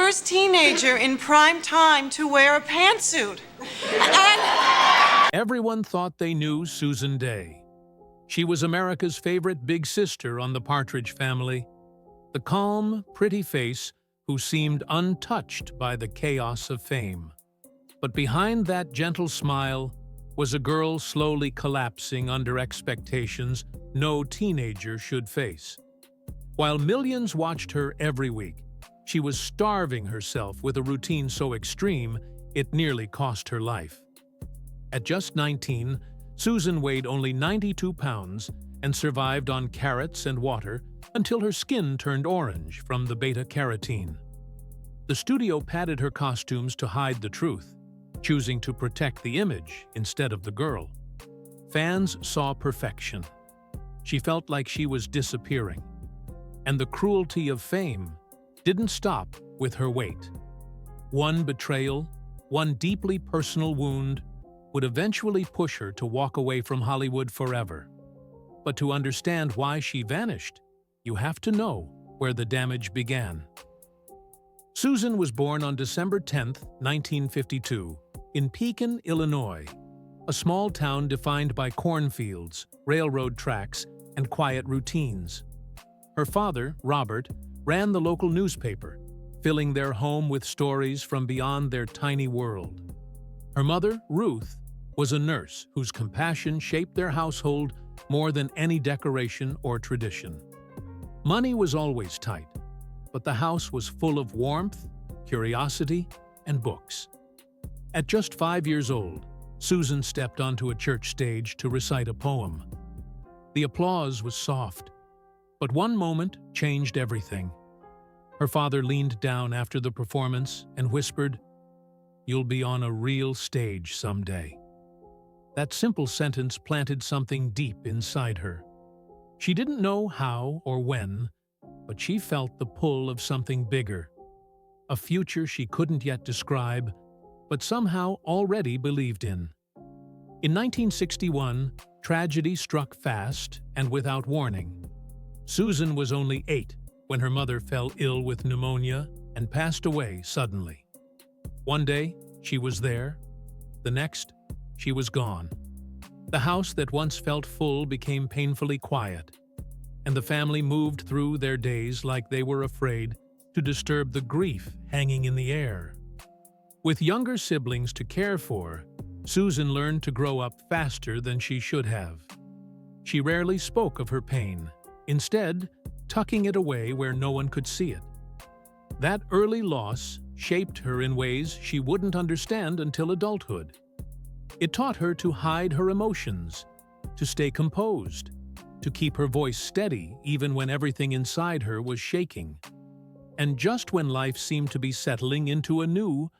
first teenager in prime time to wear a pantsuit. And Everyone thought they knew Susan Day. She was America's favorite big sister on the Partridge Family, the calm, pretty face who seemed untouched by the chaos of fame. But behind that gentle smile was a girl slowly collapsing under expectations no teenager should face. While millions watched her every week, she was starving herself with a routine so extreme it nearly cost her life. At just 19, Susan weighed only 92 pounds and survived on carrots and water until her skin turned orange from the beta-carotene. The studio padded her costumes to hide the truth, choosing to protect the image instead of the girl. Fans saw perfection. She felt like she was disappearing. And the cruelty of fame didn't stop with her weight. One betrayal, one deeply personal wound, would eventually push her to walk away from Hollywood forever. But to understand why she vanished, you have to know where the damage began. Susan was born on December 10, 1952, in Pekin, Illinois, a small town defined by cornfields, railroad tracks, and quiet routines. Her father, Robert, ran the local newspaper, filling their home with stories from beyond their tiny world. Her mother, Ruth, was a nurse whose compassion shaped their household more than any decoration or tradition. Money was always tight, but the house was full of warmth, curiosity, and books. At just 5 years old, Susan stepped onto a church stage to recite a poem. The applause was soft, but one moment changed everything. Her father leaned down after the performance and whispered, "You'll be on a real stage someday." That simple sentence planted something deep inside her. She didn't know how or when, but she felt the pull of something bigger, a future she couldn't yet describe, but somehow already believed in. In 1961, tragedy struck fast and without warning. Susan was only 8 when her mother fell ill with pneumonia and passed away suddenly. One day, she was there. The next, she was gone. The house that once felt full became painfully quiet, and the family moved through their days like they were afraid to disturb the grief hanging in the air. With younger siblings to care for, Susan learned to grow up faster than she should have. She rarely spoke of her pain, instead tucking it away where no one could see it. That early loss shaped her in ways she wouldn't understand until adulthood. It taught her to hide her emotions, to stay composed, to keep her voice steady even when everything inside her was shaking. And just when life seemed to be settling into a new,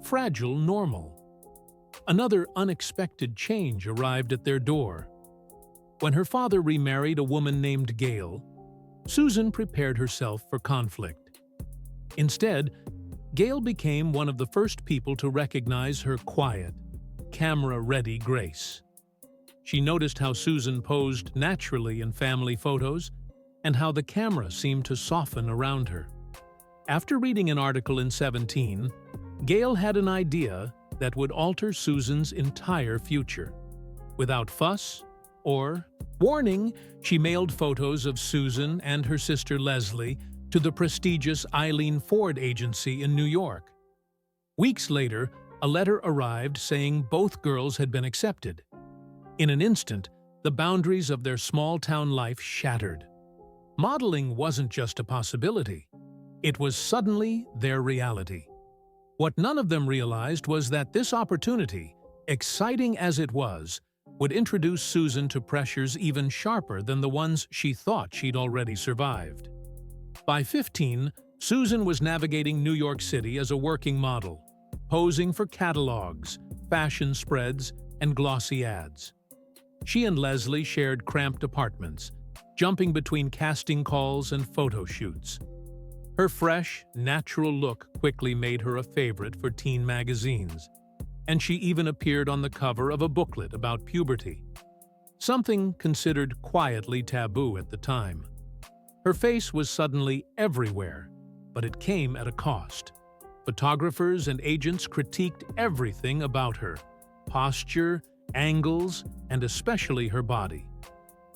fragile normal, another unexpected change arrived at their door. When her father remarried a woman named Gail, Susan prepared herself for conflict. Instead, Gail became one of the first people to recognize her quiet, camera-ready grace. She noticed how Susan posed naturally in family photos and how the camera seemed to soften around her. After reading an article in 17, Gail had an idea that would alter Susan's entire future. Without fuss or warning, she mailed photos of Susan and her sister Leslie to the prestigious Eileen Ford agency in New York. Weeks later, a letter arrived saying both girls had been accepted. In an instant, the boundaries of their small-town life shattered. Modeling wasn't just a possibility. It was suddenly their reality. What none of them realized was that this opportunity, exciting as it was, would introduce Susan to pressures even sharper than the ones she thought she'd already survived. By 15, Susan was navigating New York City as a working model, posing for catalogs, fashion spreads, and glossy ads. She and Leslie shared cramped apartments, jumping between casting calls and photo shoots. Her fresh, natural look quickly made her a favorite for teen magazines, and she even appeared on the cover of a booklet about puberty, something considered quietly taboo at the time. Her face was suddenly everywhere, but it came at a cost. Photographers and agents critiqued everything about her: posture, angles, and especially her body.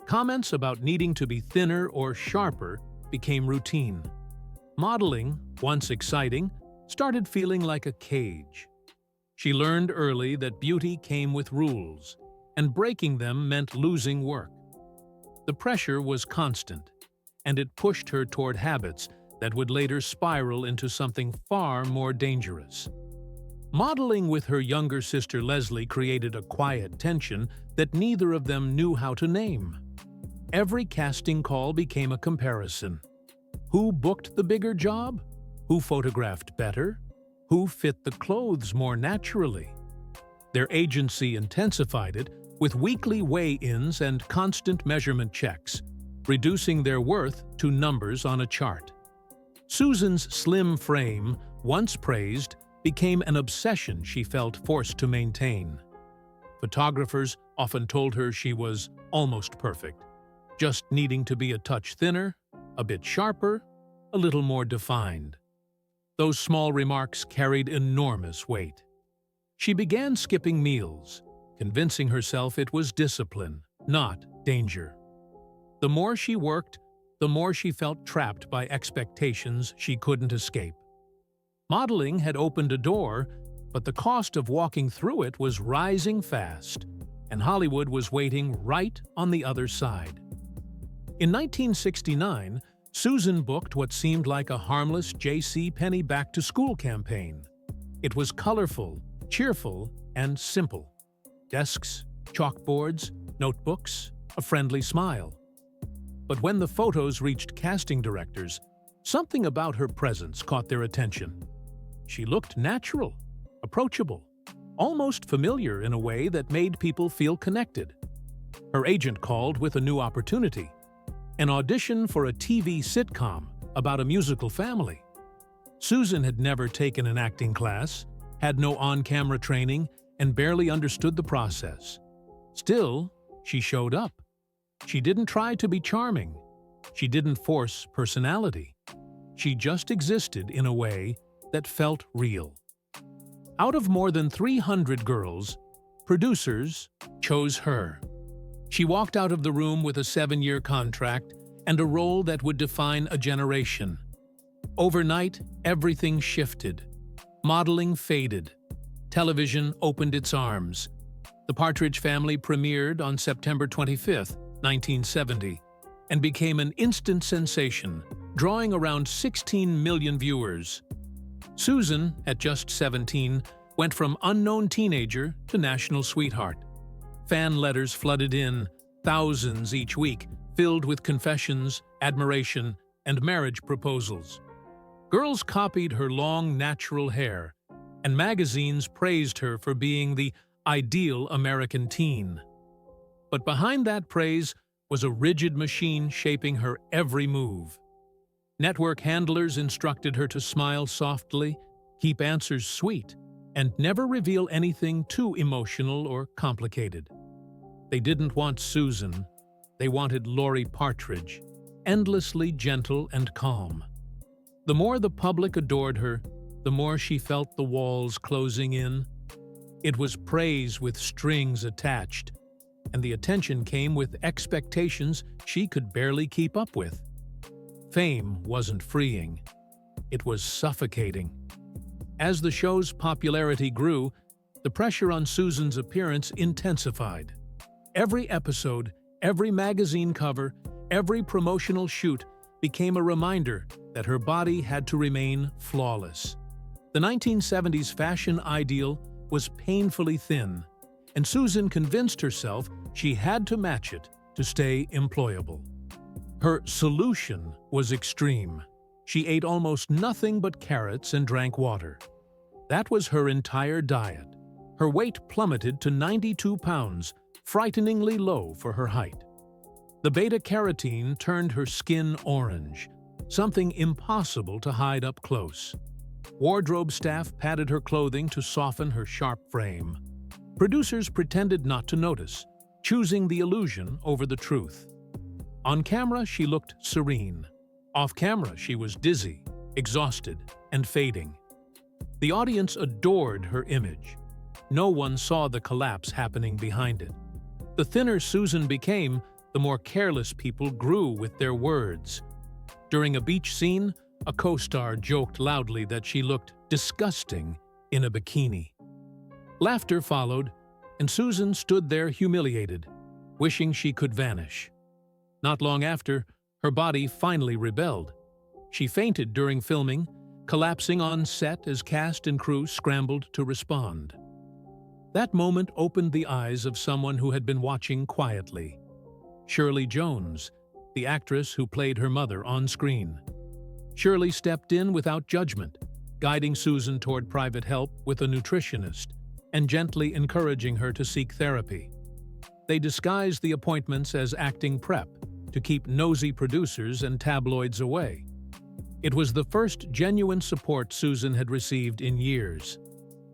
Comments about needing to be thinner or sharper became routine. Modeling, once exciting, started feeling like a cage. She learned early that beauty came with rules, and breaking them meant losing work. The pressure was constant, and it pushed her toward habits that would later spiral into something far more dangerous. Modeling with her younger sister Leslie created a quiet tension that neither of them knew how to name. Every casting call became a comparison. Who booked the bigger job? Who photographed better? Who fit the clothes more naturally? Their agency intensified it with weekly weigh-ins and constant measurement checks, reducing their worth to numbers on a chart. Susan's slim frame, once praised, became an obsession she felt forced to maintain. Photographers often told her she was almost perfect, just needing to be a touch thinner, a bit sharper, a little more defined. Those small remarks carried enormous weight. She began skipping meals, convincing herself it was discipline, not danger. The more she worked, the more she felt trapped by expectations she couldn't escape. Modeling had opened a door, but the cost of walking through it was rising fast, and Hollywood was waiting right on the other side. In 1969, Susan booked what seemed like a harmless J.C. Penney back-to-school campaign. It was colorful, cheerful, and simple. Desks, chalkboards, notebooks, a friendly smile. But when the photos reached casting directors, something about her presence caught their attention. She looked natural, approachable, almost familiar in a way that made people feel connected. Her agent called with a new opportunity: an audition for a TV sitcom about a musical family. Susan had never taken an acting class, had no on-camera training, and barely understood the process. Still, she showed up. She didn't try to be charming. She didn't force personality. She just existed in a way that felt real. Out of more than 300 girls, producers chose her. She walked out of the room with a 7-year contract and a role that would define a generation. Overnight, everything shifted. Modeling faded. Television opened its arms. The Partridge Family premiered on September 25, 1970, and became an instant sensation, drawing around 16 million viewers. Susan, at just 17, went from unknown teenager to national sweetheart. Fan letters flooded in, thousands each week, filled with confessions, admiration, and marriage proposals. Girls copied her long, natural hair, and magazines praised her for being the ideal American teen. But behind that praise was a rigid machine shaping her every move. Network handlers instructed her to smile softly, keep answers sweet, and never reveal anything too emotional or complicated. They didn't want Susan. They wanted Lori Partridge, endlessly gentle and calm. The more the public adored her, the more she felt the walls closing in. It was praise with strings attached, and the attention came with expectations she could barely keep up with. Fame wasn't freeing. It was suffocating. As the show's popularity grew, the pressure on Susan's appearance intensified. Every episode, every magazine cover, every promotional shoot became a reminder that her body had to remain flawless. The 1970s fashion ideal was painfully thin, and Susan convinced herself she had to match it to stay employable. Her solution was extreme. She ate almost nothing but carrots and drank water. That was her entire diet. Her weight plummeted to 92 pounds, frighteningly low for her height. The beta-carotene turned her skin orange, something impossible to hide up close. Wardrobe staff padded her clothing to soften her sharp frame. Producers pretended not to notice, choosing the illusion over the truth. On camera, she looked serene. Off camera, she was dizzy, exhausted, and fading. The audience adored her image. No one saw the collapse happening behind it. The thinner Susan became, the more careless people grew with their words. During a beach scene, a co-star joked loudly that she looked disgusting in a bikini. Laughter followed, and Susan stood there humiliated, wishing she could vanish. Not long after, her body finally rebelled. She fainted during filming, collapsing on set as cast and crew scrambled to respond. That moment opened the eyes of someone who had been watching quietly. Shirley Jones, the actress who played her mother on screen. Shirley stepped in without judgment, guiding Susan toward private help with a nutritionist and gently encouraging her to seek therapy. They disguised the appointments as acting prep to keep nosy producers and tabloids away. It was the first genuine support Susan had received in years.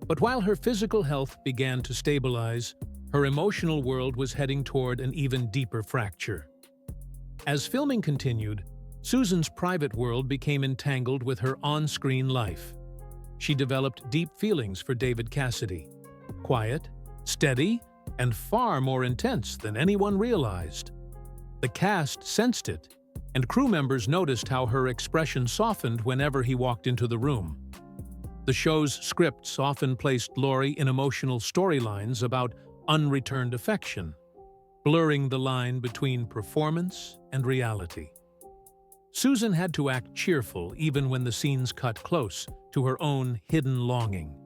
But while her physical health began to stabilize, her emotional world was heading toward an even deeper fracture. As filming continued, Susan's private world became entangled with her on-screen life. She developed deep feelings for David Cassidy. Quiet, steady, and far more intense than anyone realized. The cast sensed it, and crew members noticed how her expression softened whenever he walked into the room. The show's scripts often placed Laurie in emotional storylines about unreturned affection, blurring the line between performance and reality. Susan had to act cheerful even when the scenes cut close to her own hidden longing.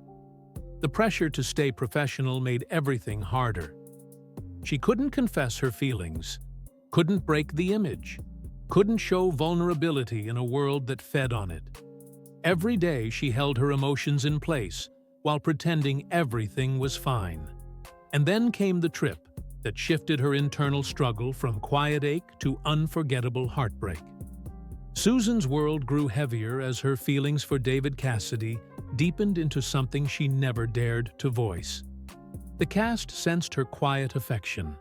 The pressure to stay professional made everything harder. She couldn't confess her feelings, couldn't break the image, couldn't show vulnerability in a world that fed on it. Every day she held her emotions in place while pretending everything was fine. And then came the trip that shifted her internal struggle from quiet ache to unforgettable heartbreak. Susan's world grew heavier as her feelings for David Cassidy deepened into something she never dared to voice. The cast sensed her quiet affection,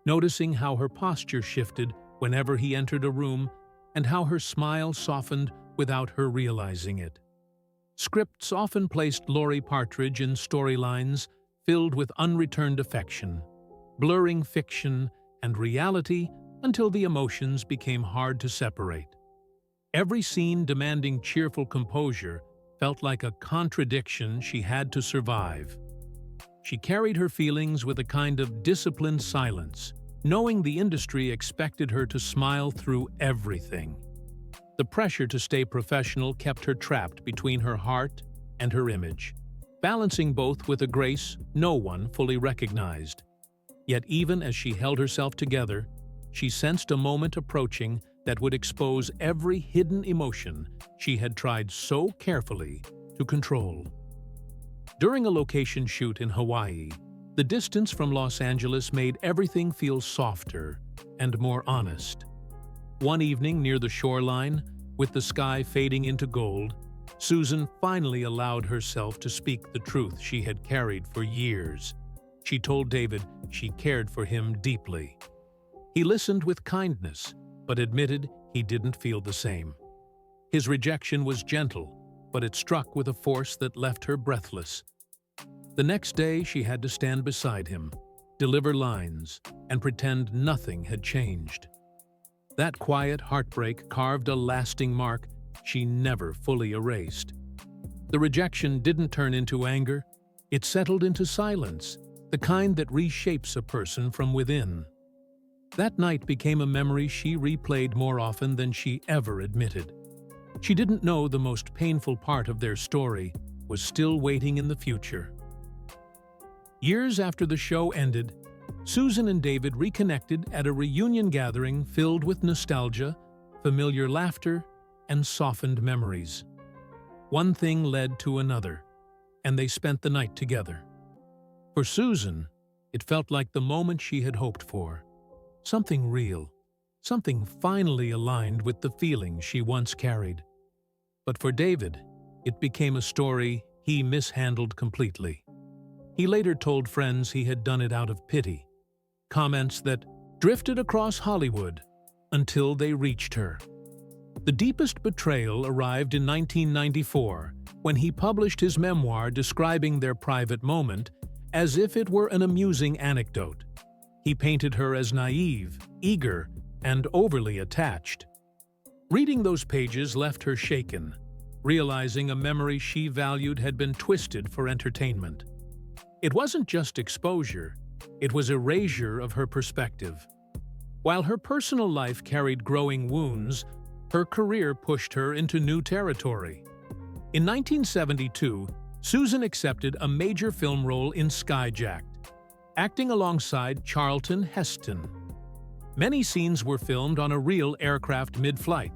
noticing how her posture shifted whenever he entered a room and how her smile softened without her realizing it. Scripts often placed Laurie Partridge in storylines filled with unreturned affection, blurring fiction and reality until the emotions became hard to separate. Every scene demanding cheerful composure felt like a contradiction she had to survive. She carried her feelings with a kind of disciplined silence, knowing the industry expected her to smile through everything. The pressure to stay professional kept her trapped between her heart and her image, balancing both with a grace no one fully recognized. Yet even as she held herself together, she sensed a moment approaching that would expose every hidden emotion she had tried so carefully to control. During a location shoot in Hawaii, the distance from Los Angeles made everything feel softer and more honest. One evening near the shoreline, with the sky fading into gold, Susan finally allowed herself to speak the truth she had carried for years. She told David she cared for him deeply. He listened with kindness, but admitted he didn't feel the same. His rejection was gentle, but it struck with a force that left her breathless. The next day, she had to stand beside him, deliver lines, and pretend nothing had changed. That quiet heartbreak carved a lasting mark she never fully erased. The rejection didn't turn into anger, it settled into silence, the kind that reshapes a person from within. That night became a memory she replayed more often than she ever admitted. She didn't know the most painful part of their story was still waiting in the future. Years after the show ended, Susan and David reconnected at a reunion gathering filled with nostalgia, familiar laughter, and softened memories. One thing led to another, and they spent the night together. For Susan, it felt like the moment she had hoped for. Something real, something finally aligned with the feelings she once carried. But for David, it became a story he mishandled completely. He later told friends he had done it out of pity, comments that drifted across Hollywood until they reached her. The deepest betrayal arrived in 1994 when he published his memoir describing their private moment as if it were an amusing anecdote. He painted her as naive, eager, and overly attached. Reading those pages left her shaken, realizing a memory she valued had been twisted for entertainment. It wasn't just exposure, it was erasure of her perspective. While her personal life carried growing wounds, her career pushed her into new territory. In 1972, Susan accepted a major film role in Skyjacked, acting alongside Charlton Heston. Many scenes were filmed on a real aircraft mid-flight.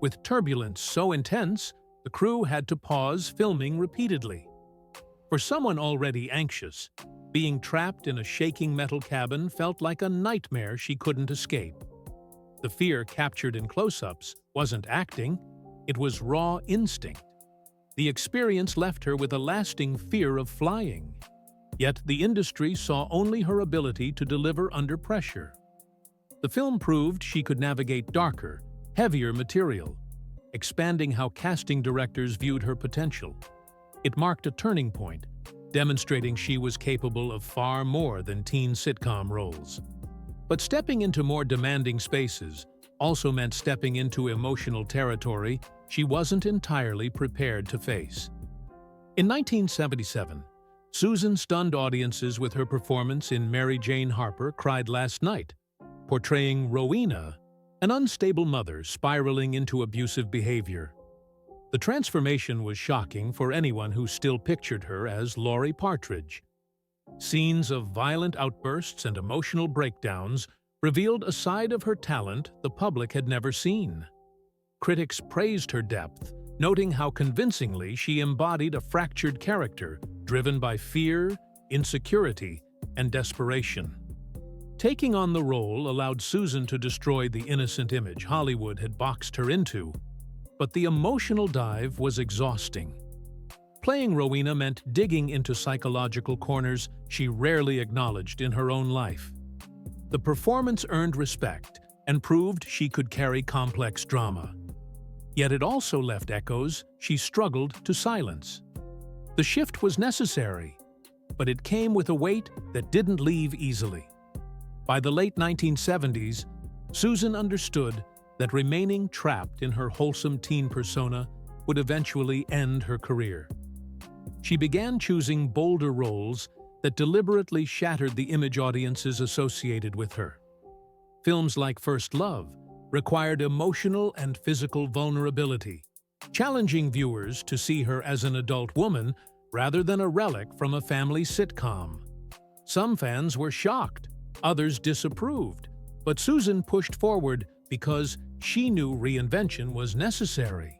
With turbulence so intense, the crew had to pause filming repeatedly. For someone already anxious, being trapped in a shaking metal cabin felt like a nightmare she couldn't escape. The fear captured in close-ups wasn't acting, it was raw instinct. The experience left her with a lasting fear of flying. Yet the industry saw only her ability to deliver under pressure. The film proved she could navigate darker, heavier material, expanding how casting directors viewed her potential. It marked a turning point, demonstrating she was capable of far more than teen sitcom roles. But stepping into more demanding spaces also meant stepping into emotional territory she wasn't entirely prepared to face. In 1977, Susan stunned audiences with her performance in Mary Jane Harper Cried Last Night, portraying Rowena, an unstable mother spiraling into abusive behavior. The transformation was shocking for anyone who still pictured her as Laurie Partridge. Scenes of violent outbursts and emotional breakdowns revealed a side of her talent the public had never seen. Critics praised her depth, noting how convincingly she embodied a fractured character driven by fear, insecurity, and desperation. Taking on the role allowed Susan to destroy the innocent image Hollywood had boxed her into, but the emotional dive was exhausting. Playing Rowena meant digging into psychological corners she rarely acknowledged in her own life. The performance earned respect and proved she could carry complex drama. Yet it also left echoes she struggled to silence. The shift was necessary, but it came with a weight that didn't leave easily. By the late 1970s, Susan understood that remaining trapped in her wholesome teen persona would eventually end her career. She began choosing bolder roles that deliberately shattered the image audiences associated with her. Films like First Love required emotional and physical vulnerability, challenging viewers to see her as an adult woman rather than a relic from a family sitcom. Some fans were shocked, others disapproved, but Susan pushed forward because she knew reinvention was necessary.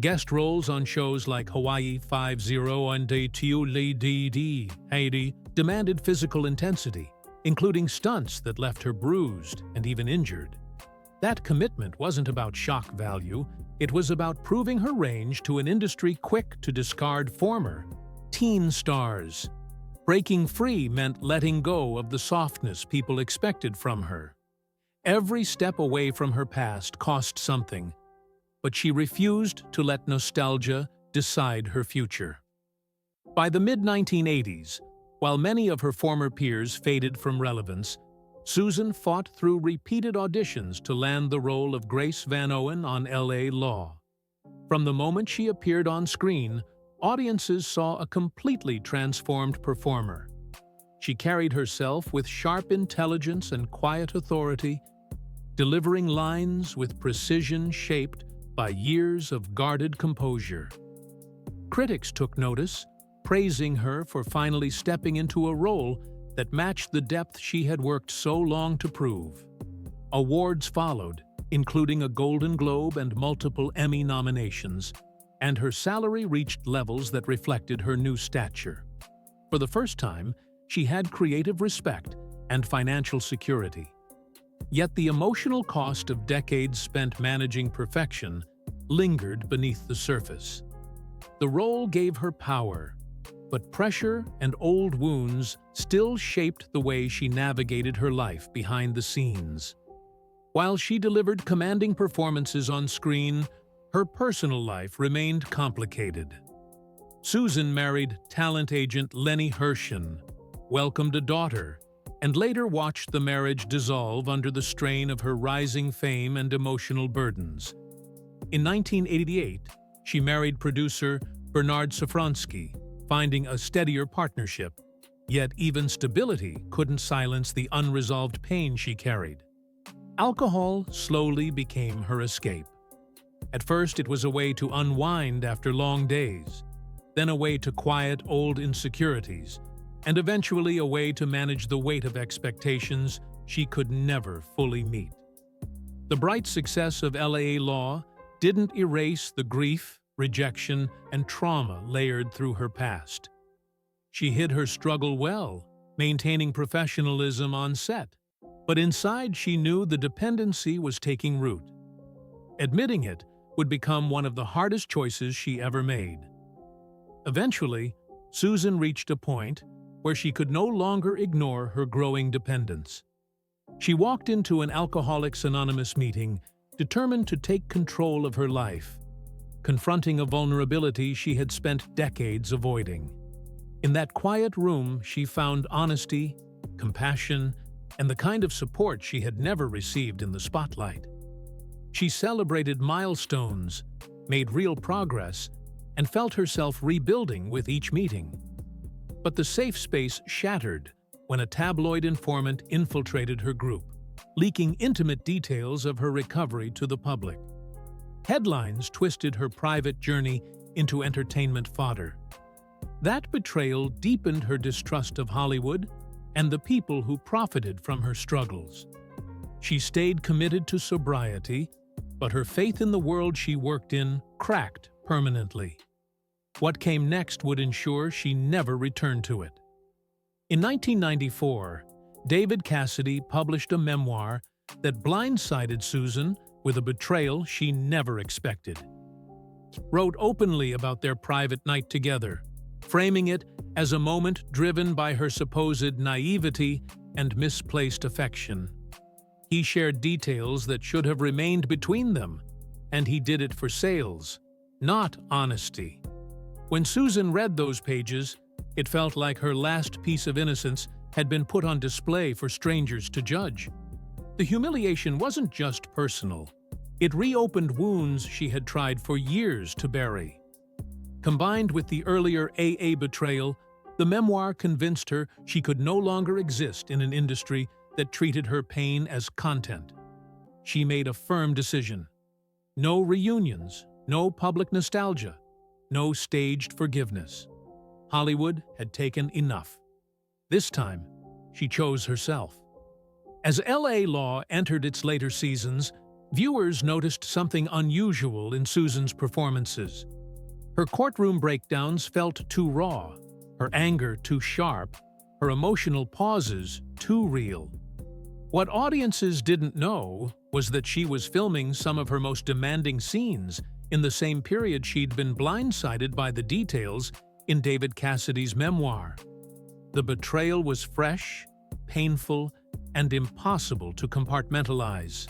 Guest roles on shows like Hawaii 5-0 and Tiuli Haiti demanded physical intensity, including stunts that left her bruised and even injured. That commitment wasn't about shock value, it was about proving her range to an industry quick to discard former, teen stars. Breaking free meant letting go of the softness people expected from her. Every step away from her past cost something, but she refused to let nostalgia decide her future. By the mid-1980s, while many of her former peers faded from relevance, Susan fought through repeated auditions to land the role of Grace Van Owen on L.A. Law. From the moment she appeared on screen, audiences saw a completely transformed performer. She carried herself with sharp intelligence and quiet authority, delivering lines with precision shaped by years of guarded composure. Critics took notice, praising her for finally stepping into a role that matched the depth she had worked so long to prove. Awards followed, including a Golden Globe and multiple Emmy nominations, and her salary reached levels that reflected her new stature. For the first time, she had creative respect and financial security. Yet the emotional cost of decades spent managing perfection lingered beneath the surface. The role gave her power, but pressure and old wounds still shaped the way she navigated her life behind the scenes. While she delivered commanding performances on screen, Her personal life remained complicated. Susan married talent agent Lenny Hershen, welcomed a daughter, and later watched the marriage dissolve under the strain of her rising fame and emotional burdens. In 1988, she married producer Bernard Safransky, finding a steadier partnership. Yet even stability couldn't silence the unresolved pain she carried. Alcohol slowly became her escape. At first, it was a way to unwind after long days, then a way to quiet old insecurities, and eventually a way to manage the weight of expectations she could never fully meet. The bright success of LA Law didn't erase the grief, rejection, and trauma layered through her past. She hid her struggle well, maintaining professionalism on set, but inside she knew the dependency was taking root. Admitting it would become one of the hardest choices she ever made. Eventually, Susan reached a point where she could no longer ignore her growing dependence. She walked into an Alcoholics Anonymous meeting, determined to take control of her life, confronting a vulnerability she had spent decades avoiding. In that quiet room, she found honesty, compassion, and the kind of support she had never received in the spotlight. She celebrated milestones, made real progress, and felt herself rebuilding with each meeting. But the safe space shattered when a tabloid informant infiltrated her group, leaking intimate details of her recovery to the public. Headlines twisted her private journey into entertainment fodder. That betrayal deepened her distrust of Hollywood and the people who profited from her struggles. She stayed committed to sobriety, but her faith in the world she worked in cracked permanently. What came next would ensure she never returned to it. In 1994, David Cassidy published a memoir that blindsided Susan with a betrayal she never expected. Wrote openly about their private night together, framing it as a moment driven by her supposed naivety and misplaced affection. He shared details that should have remained between them, and he did it for sales, not honesty. When Susan read those pages, it felt like her last piece of innocence had been put on display for strangers to judge. The humiliation wasn't just personal. It reopened wounds she had tried for years to bury. Combined with the earlier AA betrayal, the memoir convinced her she could no longer exist in an industry that treated her pain as content. She made a firm decision. No reunions, no public nostalgia, no staged forgiveness. Hollywood had taken enough. This time, she chose herself. As LA Law entered its later seasons, viewers noticed something unusual in Susan's performances. Her courtroom breakdowns felt too raw, her anger too sharp, her emotional pauses too real. What audiences didn't know was that she was filming some of her most demanding scenes in the same period she'd been blindsided by the details in David Cassidy's memoir. The betrayal was fresh, painful, and impossible to compartmentalize.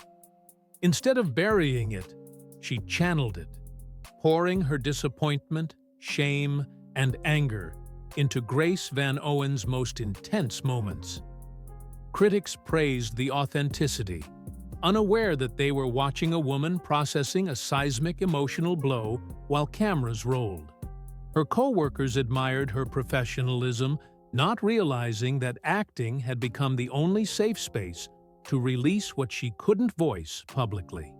Instead of burying it, she channeled it, pouring her disappointment, shame, and anger into Grace Van Owen's most intense moments. Critics praised the authenticity, unaware that they were watching a woman processing a seismic emotional blow while cameras rolled. Her co-workers admired her professionalism, not realizing that acting had become the only safe space to release what she couldn't voice publicly.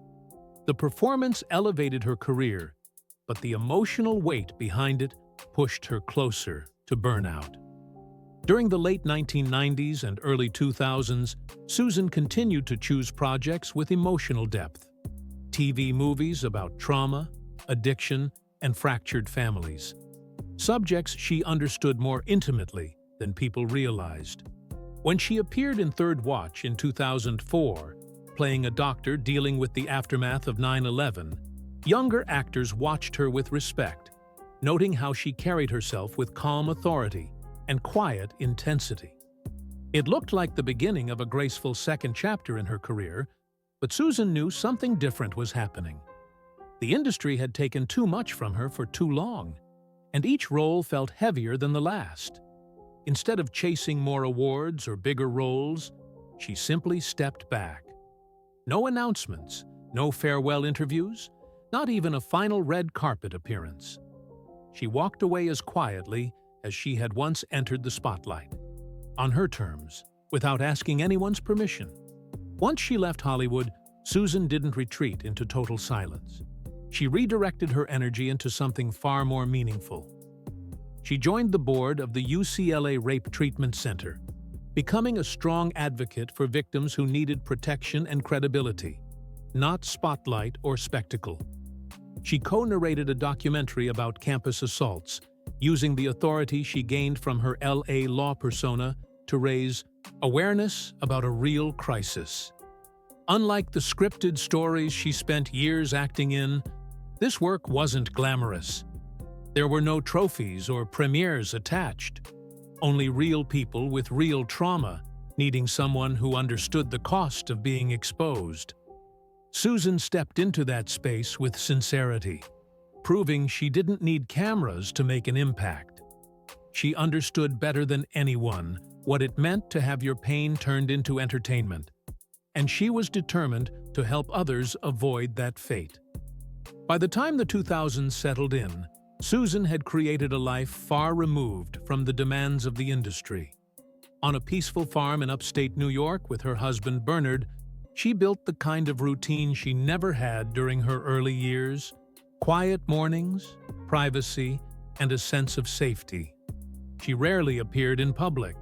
The performance elevated her career, but the emotional weight behind it pushed her closer to burnout. During the late 1990s and early 2000s, Susan continued to choose projects with emotional depth. TV movies about trauma, addiction, and fractured families. Subjects she understood more intimately than people realized. When she appeared in Third Watch in 2004, playing a doctor dealing with the aftermath of 9/11, younger actors watched her with respect, noting how she carried herself with calm authority and quiet intensity. It looked like the beginning of a graceful second chapter in her career, but Susan knew something different was happening. The industry had taken too much from her for too long, and each role felt heavier than the last. Instead of chasing more awards or bigger roles, she simply stepped back. No announcements, no farewell interviews, not even a final red carpet appearance. She walked away as quietly as she had once entered the spotlight, on her terms, without asking anyone's permission. Once she left Hollywood, Susan didn't retreat into total silence. She redirected her energy into something far more meaningful. She joined the board of the UCLA Rape Treatment Center, becoming a strong advocate for victims who needed protection and credibility, not spotlight or spectacle. She co-narrated a documentary about campus assaults, using the authority she gained from her LA law persona to raise awareness about a real crisis. Unlike the scripted stories she spent years acting in, this work wasn't glamorous. There were no trophies or premieres attached, only real people with real trauma, needing someone who understood the cost of being exposed. Susan stepped into that space with sincerity, proving she didn't need cameras to make an impact. She understood better than anyone what it meant to have your pain turned into entertainment, and she was determined to help others avoid that fate. By the time the 2000s settled in, Susan had created a life far removed from the demands of the industry. On a peaceful farm in upstate New York with her husband Bernard, she built the kind of routine she never had during her early years: quiet mornings, privacy, and a sense of safety. She rarely appeared in public,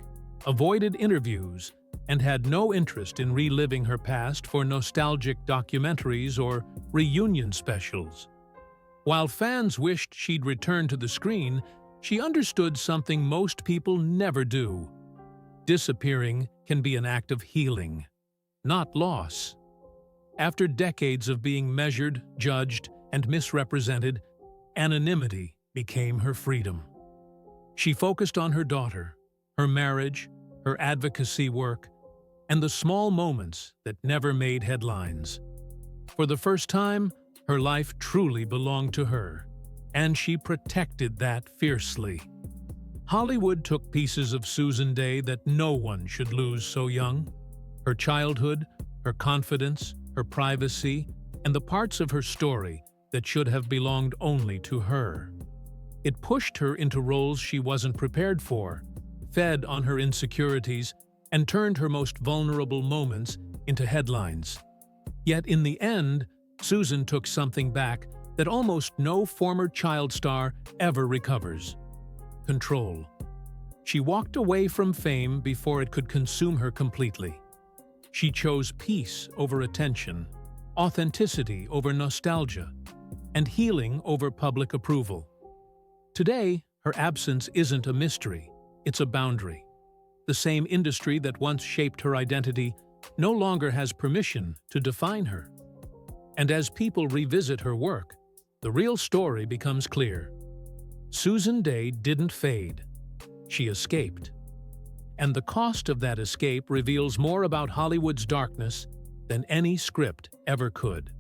avoided interviews, and had no interest in reliving her past for nostalgic documentaries or reunion specials. While fans wished she'd return to the screen, she understood something most people never do. Disappearing can be an act of healing, not loss. After decades of being measured, judged, and misrepresented, anonymity became her freedom. She focused on her daughter, her marriage, her advocacy work, and the small moments that never made headlines. For the first time, her life truly belonged to her, and she protected that fiercely. Hollywood took pieces of Susan Day that no one should lose so young: her childhood, her confidence, her privacy, and the parts of her story that should have belonged only to her. It pushed her into roles she wasn't prepared for, fed on her insecurities, and turned her most vulnerable moments into headlines. Yet in the end, Susan took something back that almost no former child star ever recovers: control. She walked away from fame before it could consume her completely. She chose peace over attention, authenticity over nostalgia, and healing over public approval. Today, her absence isn't a mystery, it's a boundary. The same industry that once shaped her identity no longer has permission to define her. And as people revisit her work, the real story becomes clear. Susan Day didn't fade. She escaped. And the cost of that escape reveals more about Hollywood's darkness than any script ever could.